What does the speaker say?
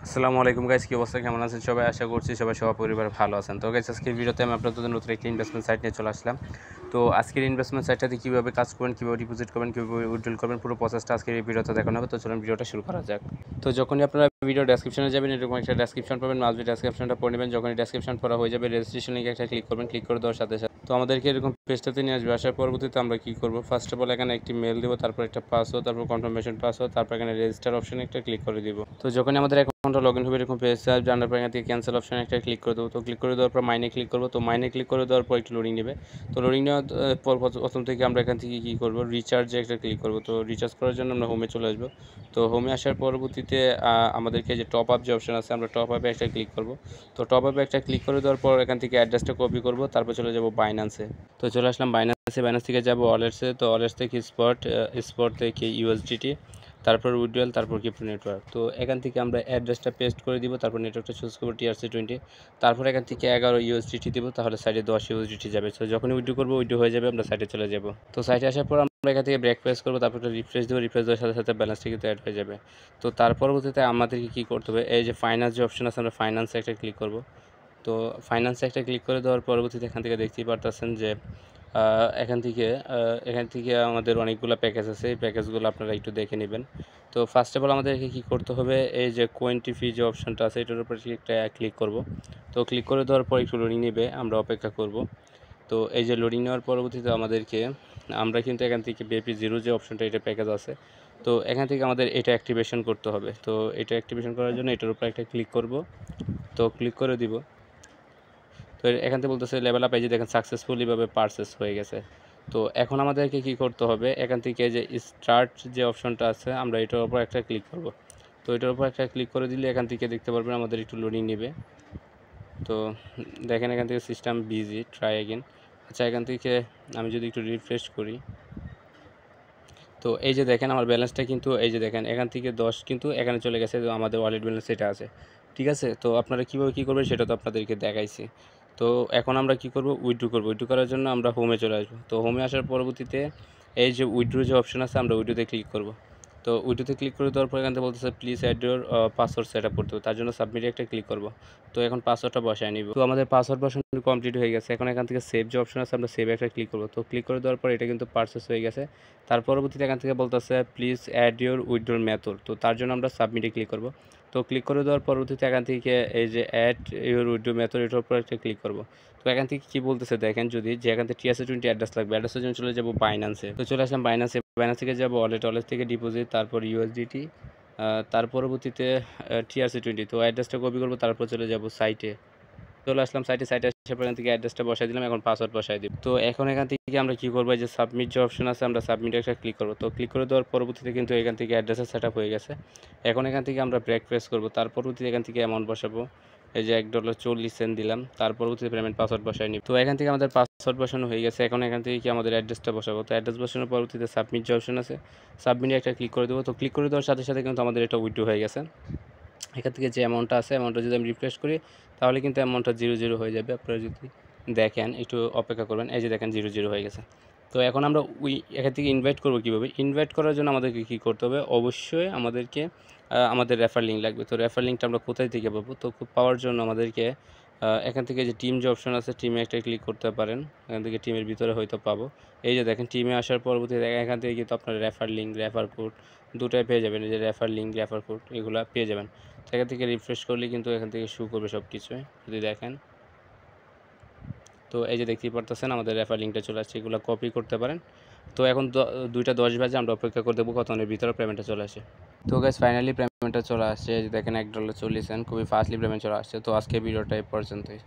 আসসালামু আলাইকুম গাইস, কি অবস্থা, কেমন আছেন সবাই? আশা করছি সবাই পরিবার ভালো আছেন। তো গাইস, আজকের ভিডিওতে আমি আপনাদের জন্য নতুন একটি ইনভেস্টমেন্ট সাইট নিয়ে চলে আসলাম। তো আজকের ইনভেস্টমেন্ট সাইটটাতে কীভাবে কাজ করবেন, কীভাবে ডিপোজিট করবেন, কীভাবে উইথড্রল করবেন, পুরো প্রসেসটা আজকের এই ভিডিওতে দেখানো হবে। তো চলুন ভিডিওটা শুরু করা যাক। তো যখনই আপনারা ভিডিও ডেসক্রিপশনে যাবেন, এরকম একটা ডেসক্রিপশন পাবেন, মাঝে ডেসক্রিপশনটা পড়ে নেবেন। যখনই ডেসক্রিপশন পড়া হয়ে যাবে, রেজিস্ট্রেশন লিঙ্কে একটা ক্লিক করবেন। ক্লিক করে দেওয়ার সাথে সাথে তো আমাদেরকে এরকম পেজটাতে নিয়ে আসবে। আসার পরবর্তীতে আমরা কী করবো, ফার্স্ট অফ অল এখানে একটি মেল দেবো, তারপর একটা পাসওয়ার্ড, তারপর কনফার্মেশন পাসওয়ার্ড, তারপর এখানে রেজিস্টার অপশনে একটা ক্লিক করে দিব। তো যখনই আমাদের অ্যাকাউন্টটা লগ ইন হবে, এরকম পেজ জানার পর এখান থেকে ক্যান্সেল অপশনে একটা ক্লিক করে দেবো। তো ক্লিক করে দেওয়ার পর মাইনে ক্লিক করবো। তো মাইনে ক্লিক করে দেওয়ার পর একটু লোডিং নেবে। তো লোডিং নেওয়ার পর প্রথম থেকে আমরা এখান থেকে কী করবো, রিচার্জে একটা ক্লিক করবো। তো রিচার্জ করার জন্য আমরা হোমে চলে আসবো। তো হোমে আসার পরবর্তীতে আমাদেরকে যে টপ আপ যে অপশন আছে, আমরা টপ আপে একটা ক্লিক করবো। তো টপ আপে একটা ক্লিক করে দেওয়ার পর এখান থেকে অ্যাড্রেসটা কপি করবো, তারপর চলে যাবো বাইন্যান্সে। তো চলে আসলাম বাইন্যান্সে। বাইন্যান্স থেকে যাবো ওয়ালেটসে। তো ওয়ালেটস থেকে স্পট থেকে ইউএসডিটি, তারপর উইথড্রয়াল, তারপর ক্রিপ্টো নেটওয়ার্ক। তো এখান থেকে আমরা অ্যাড্রেসটা পেস্ট করে দিব, তারপর নেটওয়ার্কটা চুজ করবো TRC20, তারপর এখান থেকে 11 USDT দিব, তাহলে সাইডে 10 USDT যাবে। তো যখনই উইথড্র করবো, উইথড্র হয়ে যাবে, আমরা সাইডে চলে যাব। তো সাইডে আসার পর আমরা এখান থেকে ব্রেক প্রেস করবো, তারপর রিফ্রেশ দেবো। রিফ্রেশ দেওয়ার সাথে সাথে ব্যালেন্সটা কিন্তু অ্যাড হয়ে যাবে। তো তার পরবর্তীতে আমাদেরকে কী করতে হবে, এই যে ফাইন্যান্স যে অপশন আছে, আমরা ফাইন্যান্সে একটা ক্লিক করবো। তো ফাইন্যান্সে একটা ক্লিক করে দেওয়ার পরবর্তীতে এখান থেকে দেখতেই পারতেছেন যে এখান থেকে আমাদের অনেকগুলো প্যাকেজ আছে। এই প্যাকেজগুলো আপনারা একটু দেখে নেবেন। তো ফার্স্ট অফ অল আমাদেরকে কী করতে হবে, এই যে কোয়েন্টি ফি যে অপশনটা আছে, এটার উপর একটা ক্লিক করব। তো ক্লিক করে দেওয়ার পর একটু লোডিং নেবে, আমরা অপেক্ষা করব। তো এই যে লোডিং নেওয়ার পরবর্তীতে আমরা কিন্তু এখান থেকে BP0 যে অপশনটা, এটা প্যাকেজ আছে। তো এখান থেকে আমাদের এটা অ্যাক্টিভেশন করতে হবে। তো এটা অ্যাক্টিভেশন করার জন্য এটার উপর একটা ক্লিক করব। তো ক্লিক করে দিব। তো এখান থেকে বলতেছে লেভেল আপ, এই যে দেখেন সাকসেসফুলিভাবে পারচেস হয়ে গেছে। তো এখন আমাদেরকে কী করতে হবে, এখান থেকে যে স্টার্ট যে অপশনটা আছে, আমরা এটার উপর একটা ক্লিক করব। তো এটার উপর একটা ক্লিক করে দিলে এখান থেকে দেখতে পারবেন আমাদের একটু লোডিং নেবে। তো দেখেন এখান থেকে সিস্টেম বিজি, ট্রাই অ্যাগেন। আচ্ছা, এখান থেকে আমি যদি একটু রিফ্রেশ করি, তো এই যে দেখেন আমার ব্যালেন্সটা কিন্তু, এই যে দেখেন এখান থেকে 10 কিন্তু এখানে চলে গেছে, আমাদের ওয়ালেট ব্যালেন্স এটা আছে। ঠিক আছে, তো আপনারা কীভাবে কী করবেন সেটা তো আপনাদেরকে দেখাইছি। তো এখন আমরা কী করব, উইথড্র করব। উইথড্র করার জন্য আমরা হোমে চলে আসবো। তো হোমে আসার পরবর্তীতে এই যে উইথড্র যে অপশন আছে, আমরা উইথড্রোতে ক্লিক করব। তো উইথড্রোতে ক্লিক করে দেওয়ার পর এখান থেকে বলতেছে please add your password set up করতে হবে। তার জন্য সাবমিটে একটা ক্লিক করব। তো এখন পাসওয়ার্ডটা বসায় নিব। তো আমাদের পাসওয়ার্ড বসানো কমপ্লিট হয়ে গেছে। এখন এখান থেকে সেভ যে অপশন আছে, আমরা সেভ একটা ক্লিক করব। তো ক্লিক করে দেওয়ার পর এটা কিন্তু পারচেস হয়ে গেছে। তার পরবর্তীতে এখান থেকে বলতেছে please add your withdrawal method. তো তার জন্য আমরা সাবমিটে ক্লিক করব। তো ক্লিক করে দেওয়ার পরবর্তীতে এখান থেকে এই যে অ্যাড ইউর উইথড্রল মেথড, এটার উপর একটা ক্লিক করব। তো এখান থেকে কী বলতেছে দেখেন, যদি যে এখান থেকে TRC20 অ্যাড্রেস লাগবে, অ্যাড্রেসের জন্য চলে যাব বাইন্যান্সে। তো চলে আসলাম বাইন্যান্সে। বাইন্যান্স থেকে যাব ওয়ালেট, ওয়ালেট থেকে ডিপোজিট, তারপর USDT, তার পরবর্তীতে TRC20। তো অ্যাড্রেসটা কপি করব, তারপর চলে যাব সাইটে। চলে আসলাম সাইটে আসার পর এখান থেকে অ্যাড্রেসটা বসাই দিলাম, এখন পাসওয়ার্ড বসাই দিব। তো এখন এখান থেকে আমরা কী করবো, যে সাবমিট যে অপশন আছে, আমরা সাবমিটে একটা ক্লিক করবো। তো ক্লিক করে দেওয়ার পরবর্তীতে কিন্তু এখান থেকে অ্যাড্রেসের সেট আপ হয়ে গেছে। এখন এখান থেকে আমরা ব্রেক প্রেস করবো। তার পরবর্তীতে এখান থেকে অ্যামাউন্ট বসাবো, এই যে $1.40 দিলাম। তার পরবর্তীতে পেমেন্ট পাসওয়ার্ড বসাই নিব। তো এখান থেকে আমাদের পাসওয়ার্ড বসানো হয়ে গেছে। এখন এখান থেকে কি আমাদের অ্যাড্রেসটা বসাবো। তো অ্যাড্রেস বসানোর পরবর্তীতে সাবমিট যে অপশন আছে, সাবমিটে একটা ক্লিক করে দেবো। তো ক্লিক করে দেওয়ার সাথে সাথে কিন্তু আমাদের এটা উইথড্র হয়ে গেছে। এখান থেকে যে অ্যামাউন্টটা আছে, অ্যামাউন্টটা যদি আমি রিফ্রেশ করি, তাহলে কিন্তু অ্যামাউন্টটা 0 হয়ে যাবে। আপনারা যদি দেখেন, একটু অপেক্ষা করবেন, এই যে দেখেন 0 হয়ে গেছে। তো এখন আমরা এখান থেকে ইনভাইট করবো কীভাবে। ইনভাইট করার জন্য আমাদেরকে কী করতে হবে, অবশ্যই আমাদেরকে আমাদের রেফার লিঙ্ক লাগবে। তো রেফার লিঙ্কটা আমরা কোথায় থেকে পাবো, তো পাওয়ার জন্য আমাদেরকে এখান থেকে যে টিম যে অপশন আছে, টিমে একটা ক্লিক করতে পারেন। এখান থেকে টিমের ভিতরে হয়তো পাবো। এই যে দেখেন টিমে আসার পরবর্তীতে এখান থেকে কিন্তু আপনার রেফার লিঙ্ক, রেফার কোড দুটাই পেয়ে যাবেন। এই যে রেফার লিঙ্ক, রেফার কোড, এগুলো পেয়ে যাবেন। এখান থেকে রিফ্রেশ করলে কিন্তু এখান থেকে শো করবে সব কিছুই, যদি দেখেন। তো এই যে দেখতেই পারতেছেন আমাদের রেফার লিঙ্কটা চলে আসছে, এগুলো কপি করতে পারেন। তো এখন 2টা 10 বাজে, আমরা অপেক্ষা করে দেবো কতক্ষণের ভিতরে পেমেন্টটা চলে আসে। তো গাইস, ফাইনালি পেমেন্টটা চলে আসছে। এই যে দেখেন $1.40, খুবই ফাস্টলি পেমেন্ট চলে আসছে। তো আজকে ভিডিওটা এই পর্যন্তই।